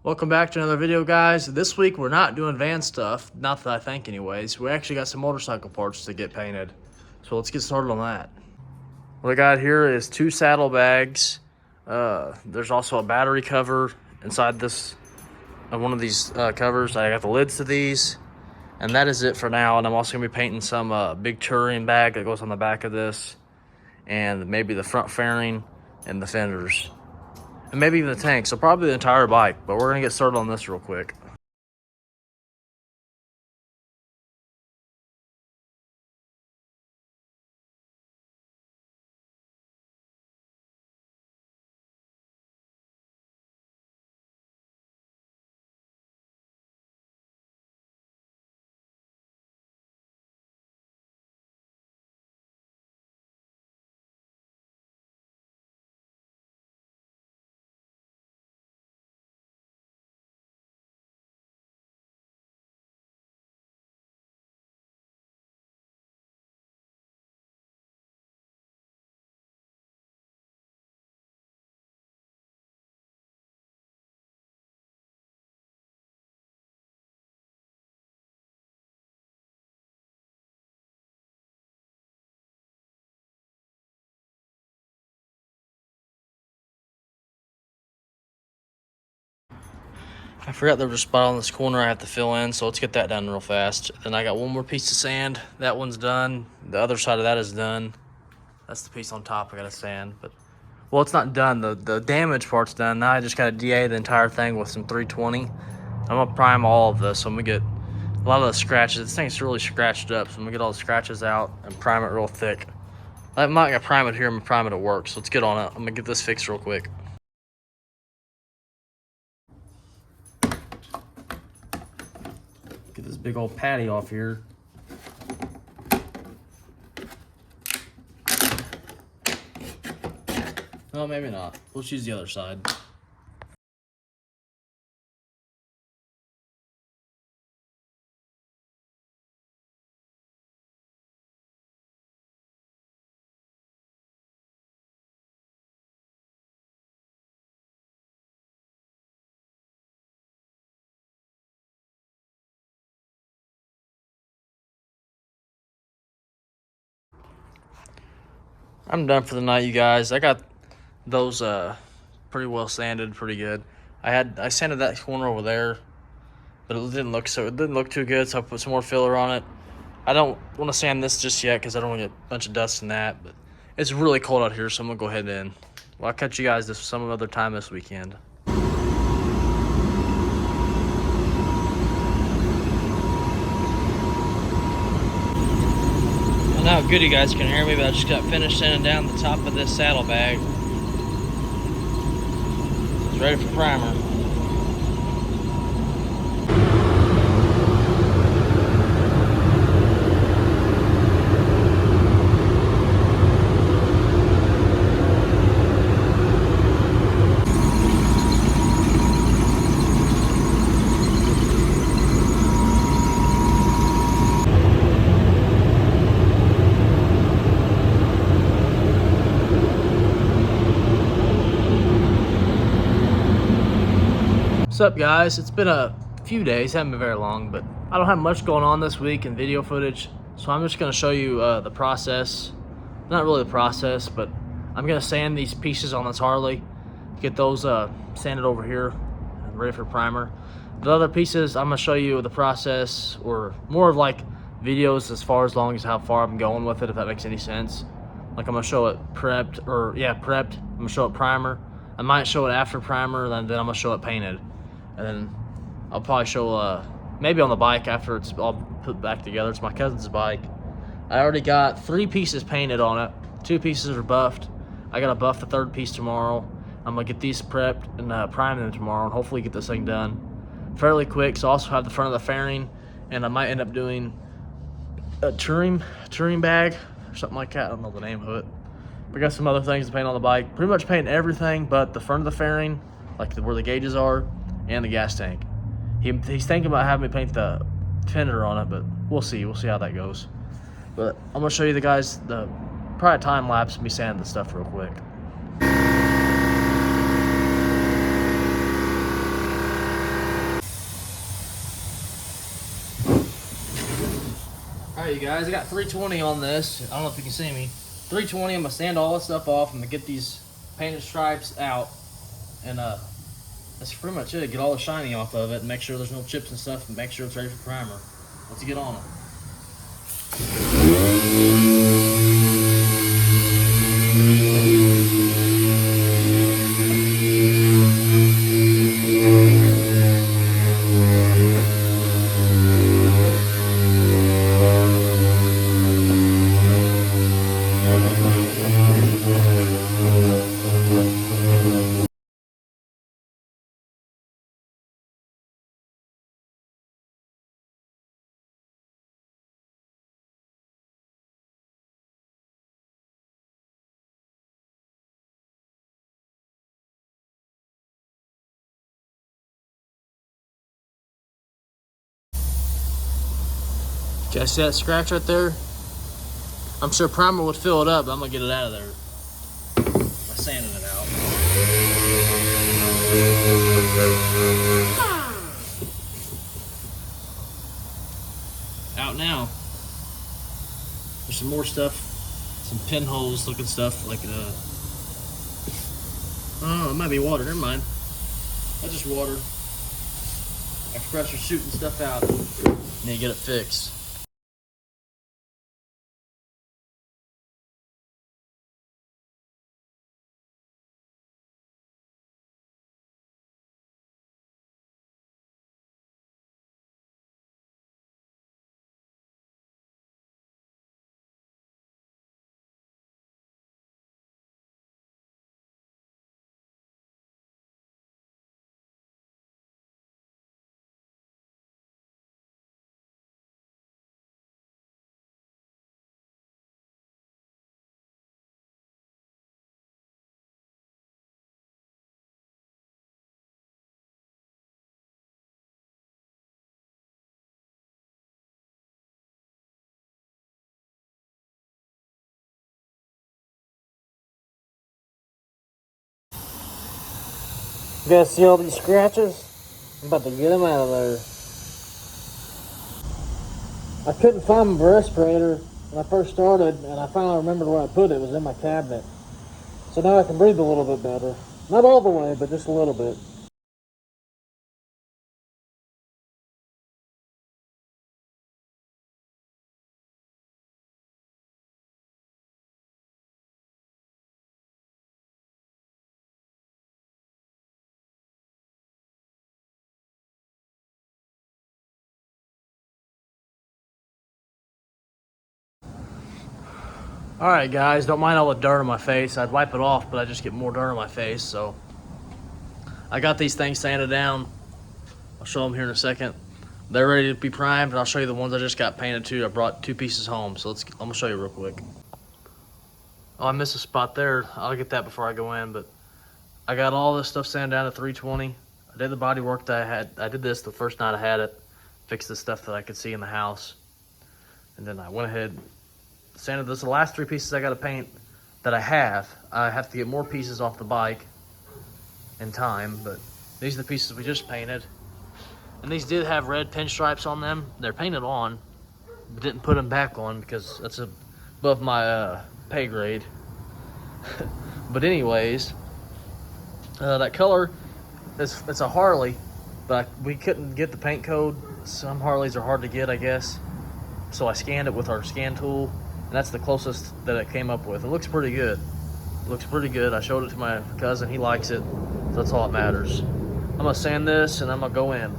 Welcome back to another video, guys. This week we're not doing van stuff, not that I think anyways. We actually got some motorcycle parts to get painted. So let's get started on that. What I got here is 2 saddlebags. There's also a battery cover inside this, one of these covers. I got the lids to these. And that is it for now. And I'm also gonna be painting some big touring bag that goes on the back of this. And maybe the front fairing and the fenders. And maybe even the tank, so probably the entire bike, but we're gonna get started on this real quick. I forgot there was a spot on this corner I have to fill in, so let's get that done real fast. Then I got one more piece of sand. That one's done. The other side of that is done. That's the piece on top I gotta sand, but well, it's not done. The damage part's done. Now I just gotta DA the entire thing with some 320. I'm gonna prime all of this, so I'm gonna get a lot of the scratches. This thing's really scratched up, so I'm gonna get all the scratches out and prime it real thick. I'm not gonna prime it here, I'm gonna prime it at work, so let's get on it. I'm gonna get this fixed real quick. Get this big old patty off here. No, maybe not. Let's use the other side. I'm done for the night, you guys. I got those pretty well sanded, pretty good. I sanded that corner over there, but it didn't look too good, so I put some more filler on it. I don't want to sand this just yet because I don't want to get a bunch of dust in that, but it's really cold out here, so I'm gonna go ahead and I'll catch you guys some other time this weekend. I don't know how good you guys can hear me, but I just got finished sanding down the top of this saddlebag. It's ready for primer. What's up, guys? It's been a few days, haven't been very long, but I don't have much going on this week in video footage, so I'm just going to show you the process. Not really the process, but I'm going to sand these pieces on this Harley, get those sanded over here and ready for primer. The other pieces, I'm going to show you the process, or more of like videos as far as long as how far I'm going with it, if that makes any sense. Like I'm going to show it prepped, or yeah, prepped. I'm going to show it primer. I might show it after primer, then I'm going to show it painted. And then I'll probably show maybe on the bike after it's all put back together. It's my cousin's bike. I already got 3 pieces painted on it. 2 pieces are buffed. I gotta buff the 3rd piece tomorrow. I'm gonna get these prepped and prime them tomorrow and hopefully get this thing done fairly quick. So I also have the front of the fairing, and I might end up doing a touring bag or something like that. I don't know the name of it. We got some other things to paint on the bike. Pretty much paint everything but the front of the fairing, like where the gauges are, and the gas tank. He's thinking about having me paint the fender on it, but we'll see how that goes. But I'm gonna show you probably a time lapse of me sanding the stuff real quick. Alright, you guys, I got 320 on this. I don't know if you can see me. 320, I'm gonna sand all this stuff off. I'm gonna get these painted stripes out, and that's pretty much it. Get all the shiny off of it and make sure there's no chips and stuff, and make sure it's ready for primer. Let's get on it. Okay, see that scratch right there? I'm sure primer would fill it up, but I'm gonna get it out of there by sanding it out. Out now. There's some more stuff, some pinholes looking stuff, like oh, it might be water, never mind. That's just water. After pressure shooting stuff out, need to get it fixed. You guys see all these scratches? I'm about to get them out of there. I couldn't find my respirator when I first started, and I finally remembered where I put it. It was in my cabinet. So now I can breathe a little bit better. Not all the way, but just a little bit. Alright guys, don't mind all the dirt on my face. I'd wipe it off, but I just get more dirt on my face, so I got these things sanded down. I'll show them here in a second. They're ready to be primed, and I'll show you the ones I just got painted too. I brought 2 pieces home, so I'm gonna show you real quick. Oh, I missed a spot there. I'll get that before I go in, but I got all this stuff sanded down to 320. I did the body work that I had. I did this the first night I had it. Fixed the stuff that I could see in the house. And then I went ahead, sanded this. The last 3 pieces I got to paint that I have. I have to get more pieces off the bike in time, but these are the pieces we just painted. And these did have red pinstripes on them. They're painted on, but didn't put them back on because that's above my pay grade. But anyways, that color, it's a Harley, but we couldn't get the paint code. Some Harleys are hard to get, I guess. So I scanned it with our scan tool, and that's the closest that it came up with. It looks pretty good. It looks pretty good. I showed it to my cousin. He likes it, so that's all that matters. I'm gonna sand this, and I'm gonna go in.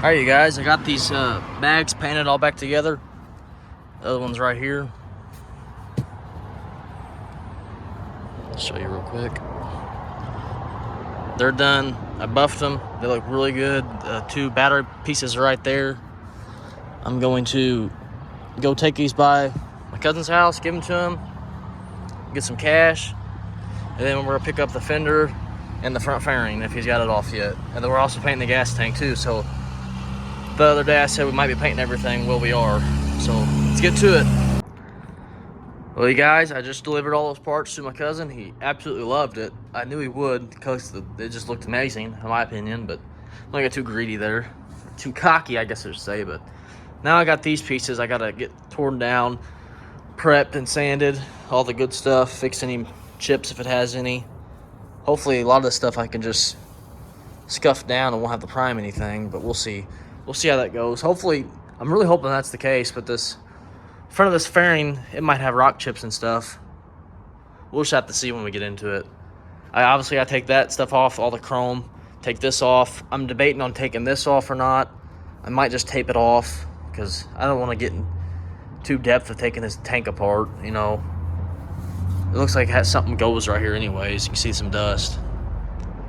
Alright, you guys, I got these bags painted all back together. The other one's right here. I'll show you real quick. They're done. I buffed them. They look really good. 2 battery pieces are right there. I'm going to go take these by my cousin's house, give them to him, get some cash, and then we're gonna pick up the fender and the front fairing if he's got it off yet. And then we're also painting the gas tank too. So the other day I said we might be painting everything. Well, we are. So let's get to it. Well, you guys, I just delivered all those parts to my cousin. He absolutely loved it. I knew he would because it just looked amazing, in my opinion, but I don't get too greedy there. Too cocky, I guess I should say. But now I got these pieces. I gotta get torn down, prepped and sanded, all the good stuff, fix any chips if it has any. Hopefully a lot of this stuff I can just scuff down and won't have to prime anything, but we'll see. We'll see how that goes. Hopefully, I'm really hoping that's the case, but this front of this fairing, it might have rock chips and stuff. We'll just have to see when we get into it. I obviously gotta take that stuff off, all the chrome, take this off. I'm debating on taking this off or not. I might just tape it off because I don't want to get in too depth of taking this tank apart, you know. It looks like it has something goes right here anyways. You can see some dust.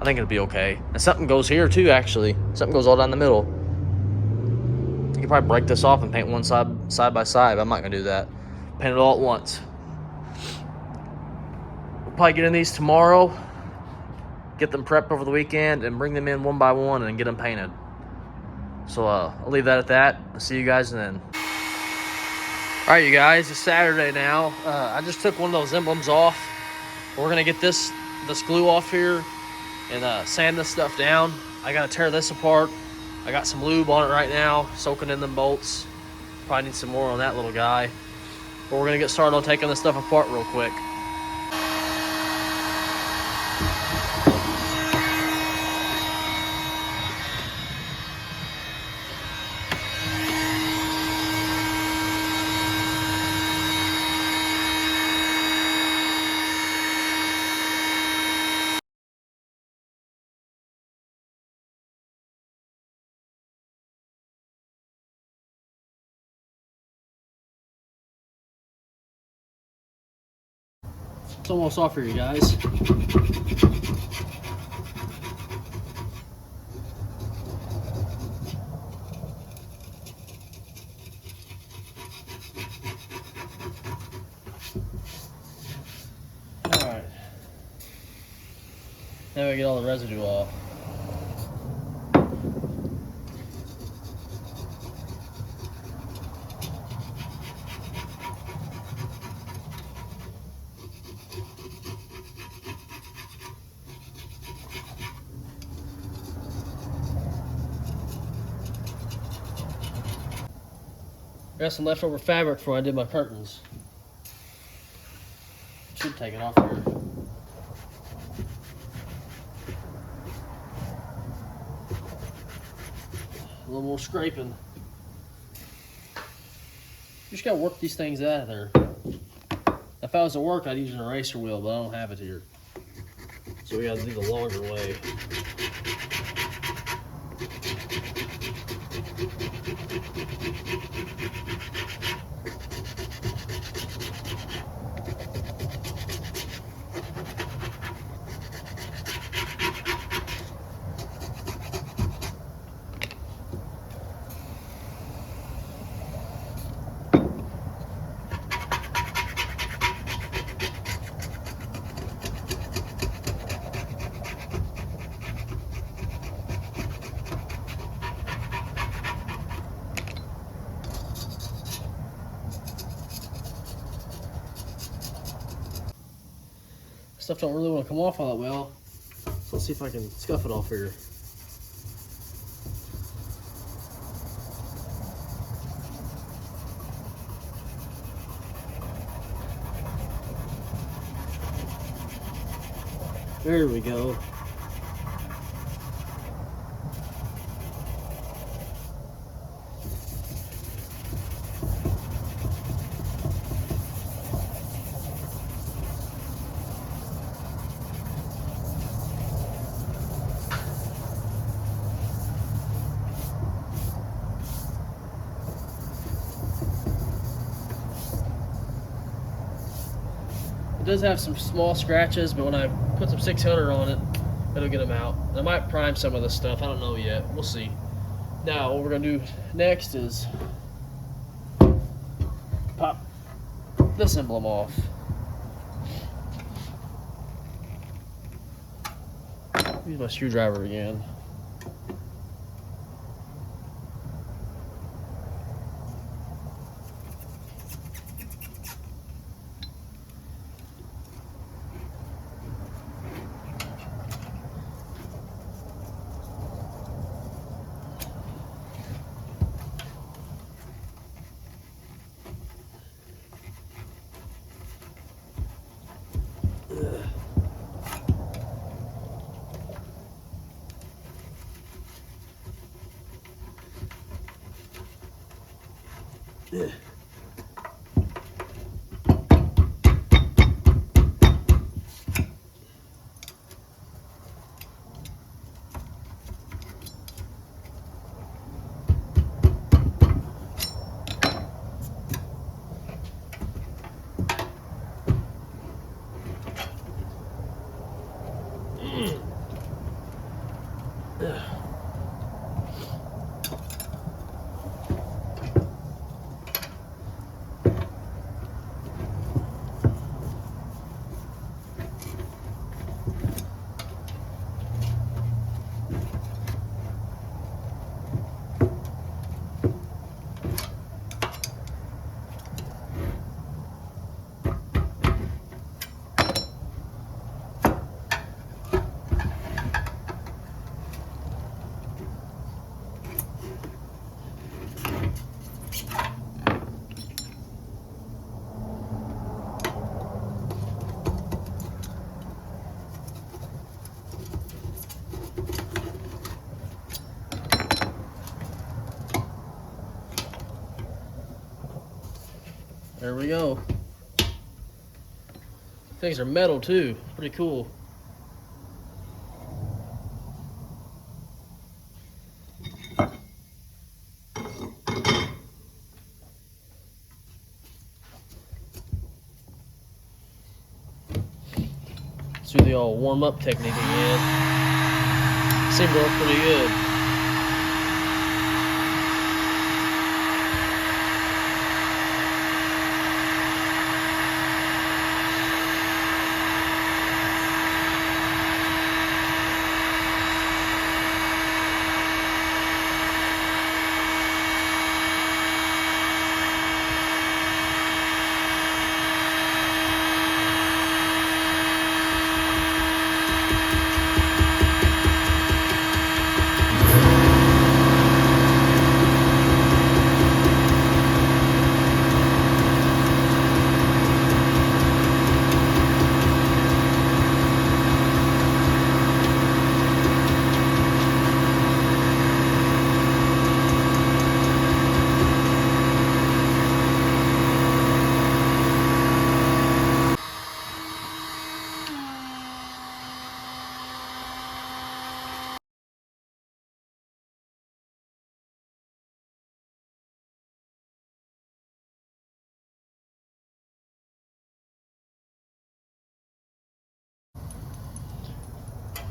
I think it'll be okay. And something goes here too, actually. Something goes all down the middle. You can probably break this off and paint one side by side, but I'm not gonna do that. Paint it all at once. We'll probably get in these tomorrow, get them prepped over the weekend, and bring them in one by one and get them painted. So I'll leave that at that. I'll see you guys then. All right, you guys, it's Saturday now. I just took one of those emblems off. We're gonna get this glue off here and sand this stuff down. I gotta tear this apart. I got some lube on it right now, soaking in them bolts. Probably need some more on that little guy. But we're gonna get started on taking this stuff apart real quick. It's almost off here, you guys. Alright. Now we get all the residue off. Got some leftover fabric from when I did my curtains. Should take it off here. A little more scraping. You just gotta work these things out of there. If I was at work, I'd use an eraser wheel, but I don't have it here. So we gotta do the longer way. Stuff don't really want to come off all that well, so let's see if I can scuff it off here. There we go. It does have some small scratches, but when I put some 600 on it, it'll get them out. I might prime some of this stuff. I don't know yet. We'll see. Now, what we're going to do next is pop this emblem off. Use my screwdriver again. There we go. Things are metal too. Pretty cool. Let's do the old warm-up technique again. Seemed to work pretty good.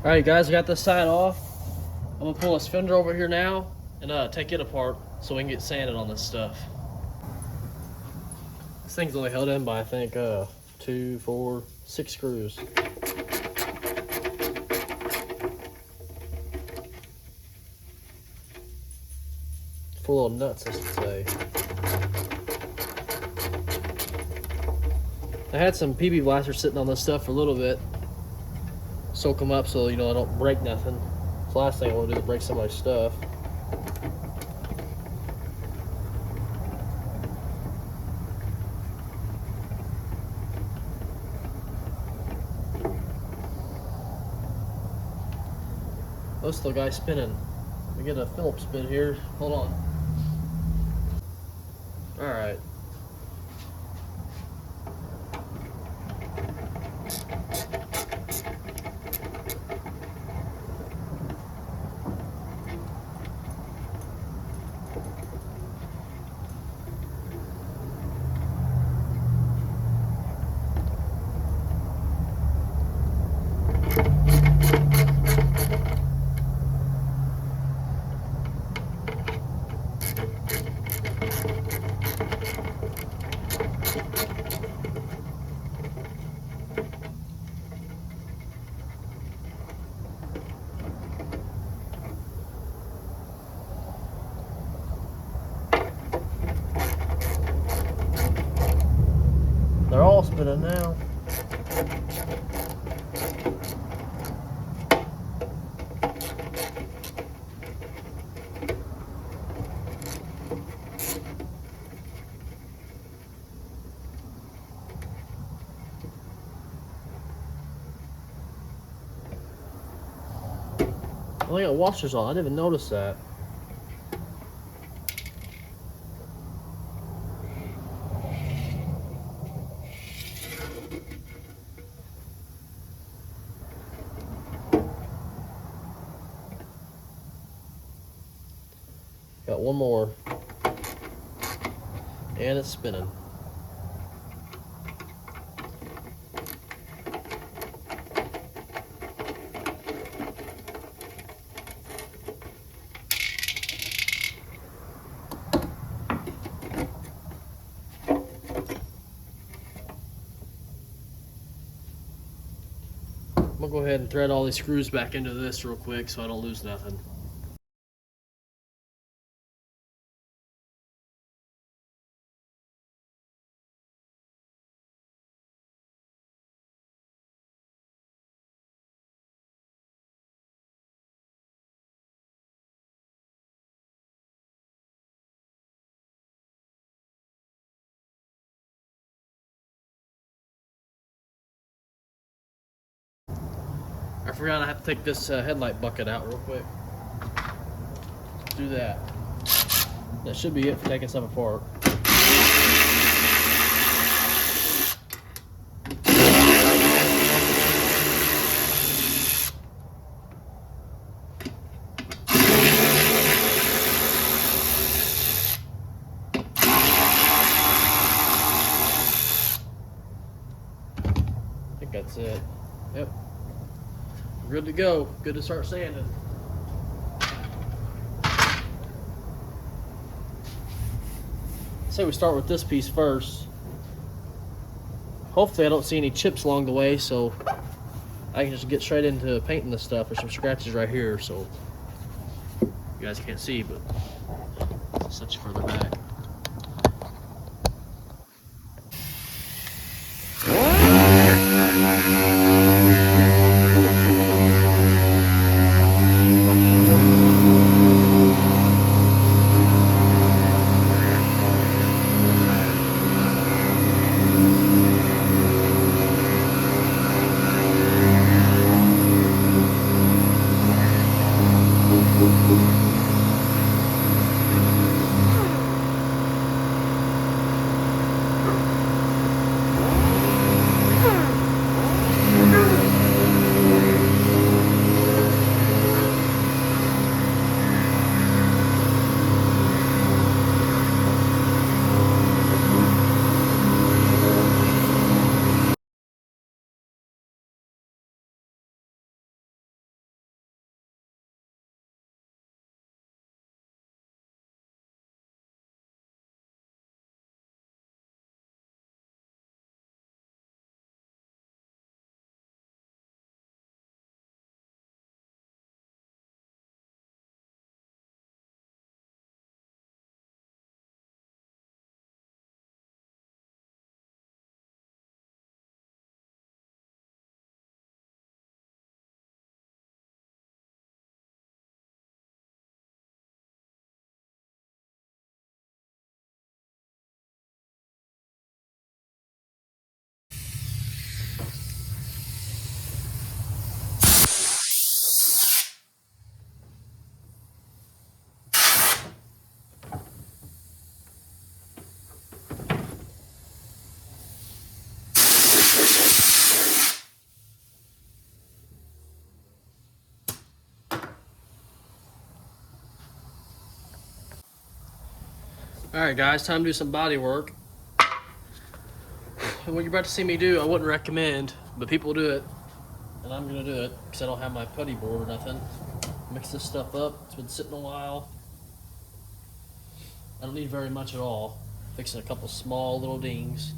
Alright guys, I got this side off. I'm gonna pull this fender over here now and take it apart so we can get sanded on this stuff. This thing's only held in by I think 2, 4, 6 screws. 4 little nuts, I should say. I had some PB blasters sitting on this stuff for a little bit. Soak them up so, you know, I don't break nothing. The last thing I want to do is break somebody's stuff. This little guy's spinning. Let me get a Phillips bit here. Hold on. Alright. it in now. Oh, they got washers on. I didn't even notice that. Got one more. And it's spinning. I'm gonna go ahead and thread all these screws back into this real quick so I don't lose nothing. I forgot I have to take this headlight bucket out real quick. Do that. That should be it for taking stuff apart. I think that's it. Yep. Good to go. Good to start sanding. Say we start with this piece first. Hopefully I don't see any chips along the way, so I can just get straight into painting this stuff. There's some scratches right here, so you guys can't see, but it's such further back. Alright guys, time to do some body work. What you're about to see me do, I wouldn't recommend, but people do it. And I'm going to do it because I don't have my putty board or nothing. Mix this stuff up. It's been sitting a while. I don't need very much at all. Fixing a couple small little dings.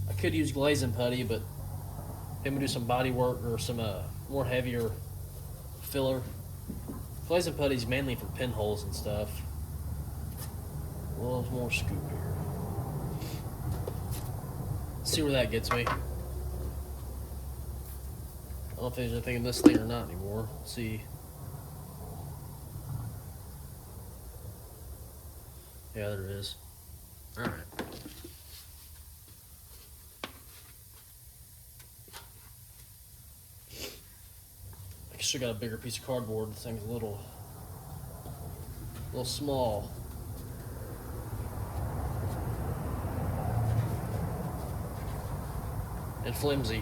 I could use glazing putty, but I'm going to do some body work or some more heavier filler. Glazing putty is mainly for pinholes and stuff. A little more scoop here. See where that gets me. I don't know if there's anything in this thing or not anymore. Let's see. Yeah, there is. Alright. I should have got a bigger piece of cardboard. This thing's a little small. And flimsy.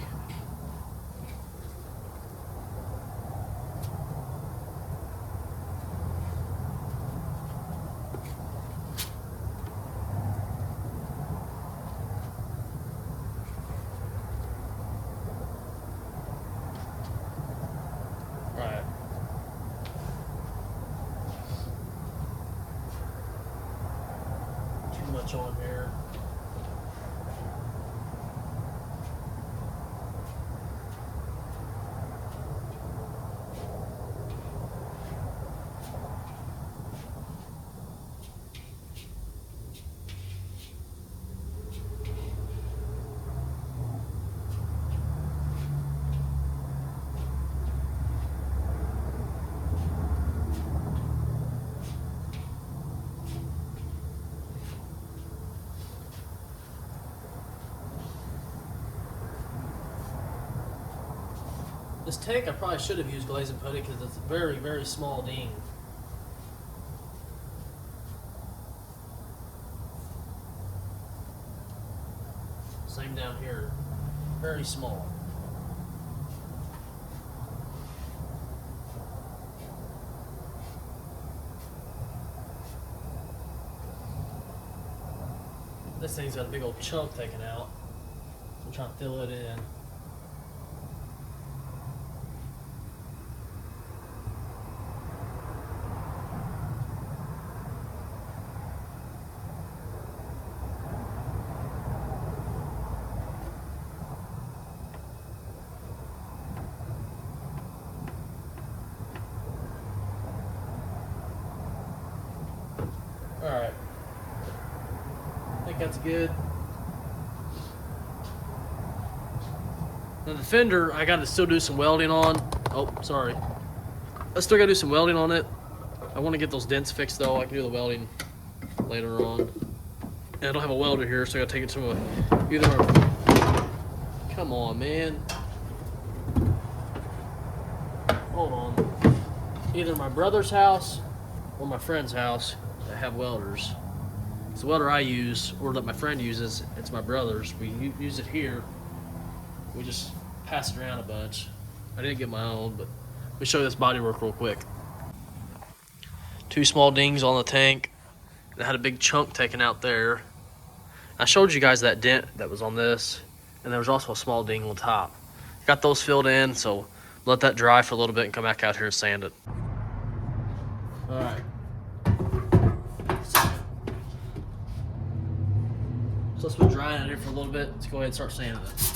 Alright. Too much on here. This tank I probably should have used glaze and putty because it's a very, very small ding. Same down here, very small. This thing's got a big old chunk taken out. So I'm trying to fill it in. Alright. I think that's good. Now the fender, I gotta still do some welding on. Oh, sorry. I still gotta do some welding on it. I want to get those dents fixed though. I can do the welding later on. And I don't have a welder here, so I gotta take it to come on, man. Hold on. Either my brother's house or my friend's house that have welders. It's the welder I use, or that my friend uses. It's my brother's. We use it here. We just pass it around a bunch. I didn't get my own, but let me show you this bodywork real quick. 2 small dings on the tank. It had a big chunk taken out there. I showed you guys that dent that was on this, and there was also a small ding on top. Got those filled in, so let that dry for a little bit and come back out here and sand it. All right. So it's been drying in here for a little bit. Let's go ahead and start sanding it.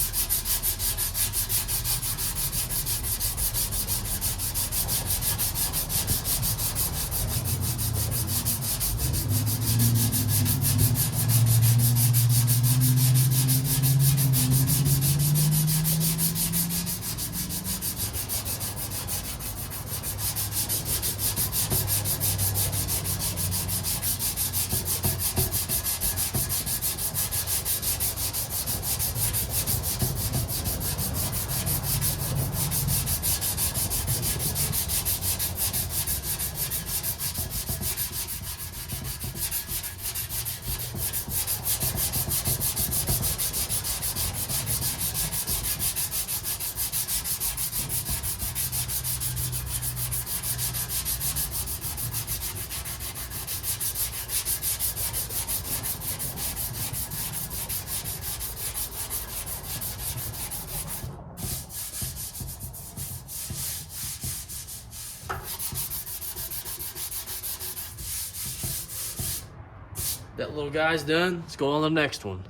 That little guy's done. Let's go on to the next one.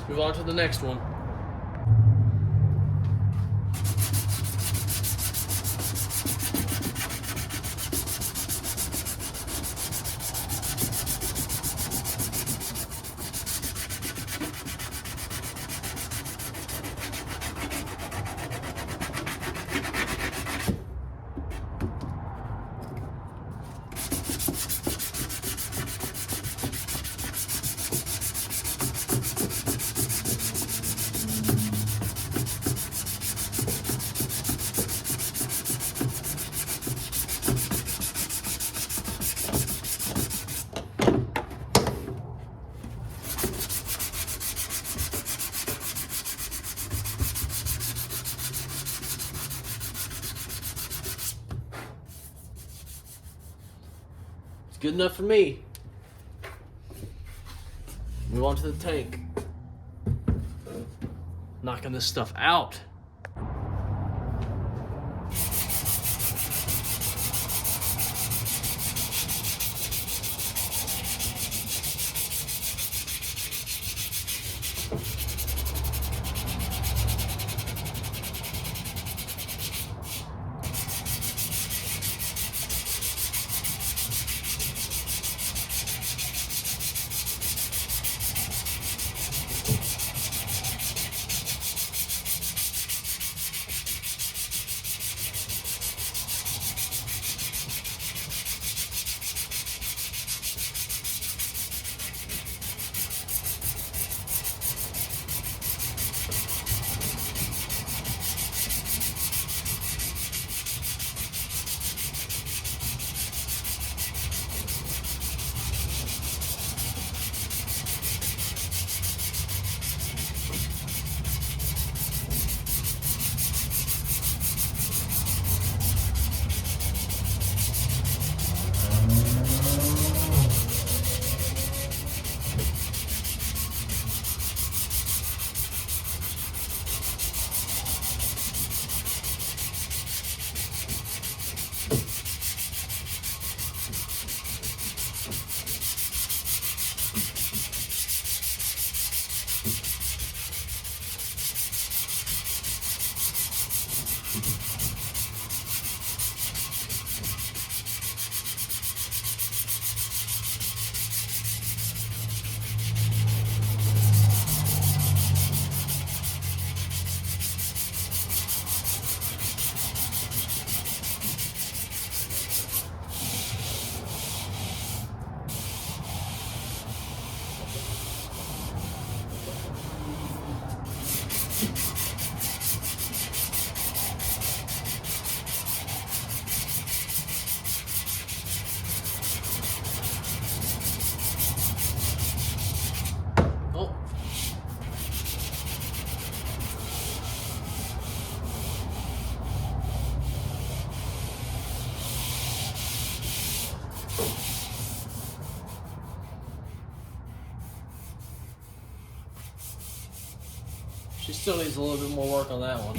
Move on to the next one. Good enough for me. Move on to the tank. Knocking this stuff out. She still needs a little bit more work on that one.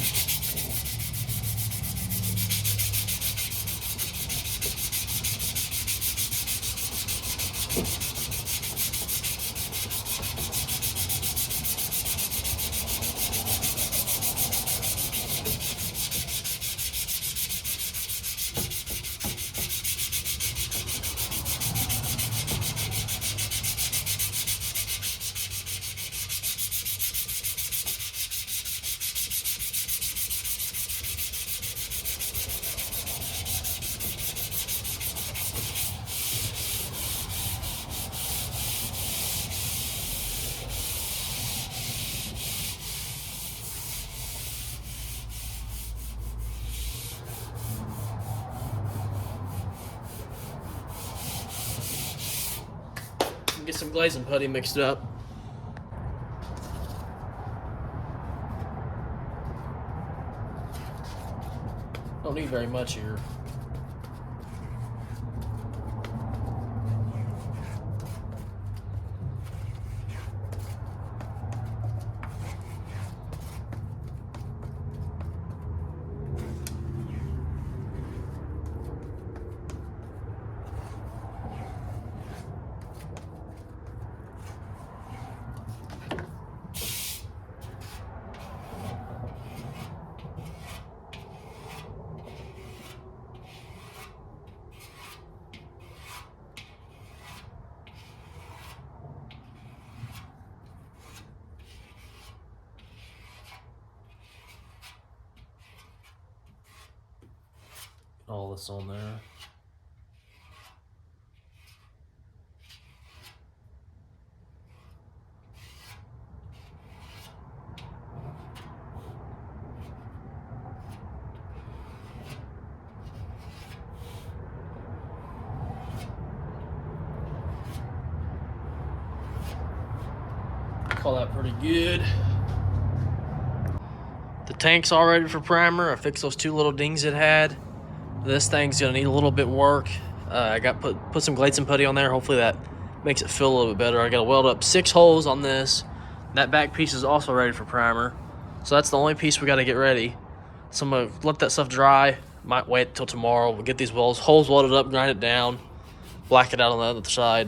Get some glazing putty mixed up. Don't need very much here. all this on there. Call that pretty good. The tank's all ready for primer. I fixed those two little dings it had. This thing's gonna need a little bit work. I got put some Glades and putty on there. Hopefully that makes it feel a little bit better. I gotta weld up 6 holes on this. That back piece is also ready for primer. So that's the only piece we gotta get ready. So I'm gonna let that stuff dry. Might wait till tomorrow. We'll get these holes welded up, grind it down, black it out on the other side.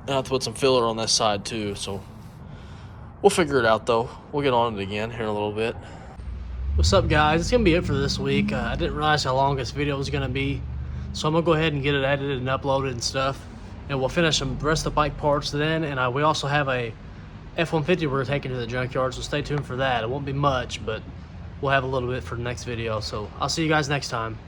I have to put some filler on this side too, so we'll figure it out though. We'll get on it again here in a little bit. What's up, guys? It's gonna be it for this week. I didn't realize how long this video was gonna be, so I'm gonna go ahead and get it edited and uploaded and stuff, and we'll finish some rest of the bike parts then. And we also have a F-150 we're taking to the junkyard, so stay tuned for that. It won't be much, but we'll have a little bit for the next video. So I'll see you guys next time.